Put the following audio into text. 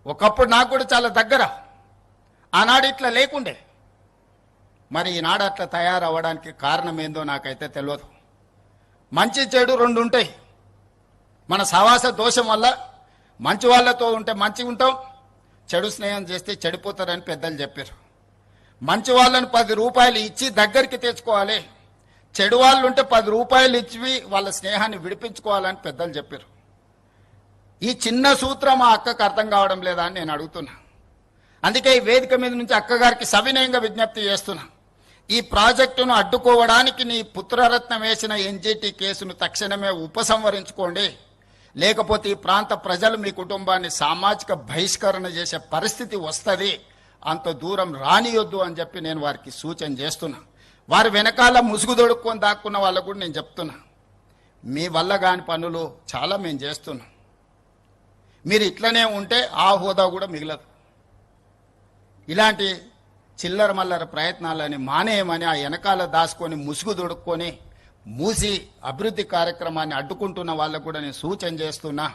ఒకప్పుడు నాకు కూడా చాలా దగ్గర. ఆనాడు ఇట్లా లేకుండే. మరి ఈనాడు అట్లా తయారవ్వడానికి కారణం ఏందో నాకైతే తెలియదు. మంచి చెడు రెండు ఉంటాయి. మన సహవాస దోషం వల్ల మంచి వాళ్ళతో ఉంటే మంచిగా ఉంటాం, చెడు స్నేహం చేస్తే చెడిపోతారని పెద్దలు చెప్పారు. మంచి వాళ్ళని 10 రూపాయలు ఇచ్చి దగ్గరికి తెచ్చుకోవాలి, చెడు వాళ్ళు ఉంటే 10 రూపాయలు ఇచ్చి వాళ్ళ స్నేహాన్ని విడిపించుకోవాలని పెద్దలు చెప్పారు. ఈ చిన్న సూత్రం మా అక్కకు అర్థం కావడం లేదా అని నేను అడుగుతున్నా. అందుకే ఈ వేదిక మీద నుంచి అక్కగారికి సవినయంగా విజ్ఞప్తి చేస్తున్నా. ఈ ప్రాజెక్టును అడ్డుకోవడానికి నీ పుత్రరత్నం వేసిన ఎన్జిటి కేసును తక్షణమే ఉపసంహరించుకోండి, లేకపోతే ఈ ప్రాంత ప్రజలు మీ కుటుంబాన్ని సామాజిక బహిష్కరణ చేసే పరిస్థితి వస్తుంది, అంత దూరం రానియొద్దు అని చెప్పి నేను వారికి సూచన చేస్తున్నా. వారి వెనకాల ముసుగు దొడుక్కొని దాక్కున్న వాళ్ళకు కూడా నేను చెప్తున్నా, మీ వల్ల కాని పనులు చాలా మేము చేస్తున్నాం. మీరు ఇట్లనే ఉంటే ఆ హోదా కూడా మిగలదు. ఇలాంటి చిల్లర మల్లర ప్రయత్నాలని మానేయమని ఆ వెనకాల దాచుకొని ముసుగు దొడుక్కొని మూసి అభివృద్ధి కార్యక్రమాన్ని అడ్డుకుంటున్న వాళ్ళకు కూడా నేను సూచన చేస్తున్నా.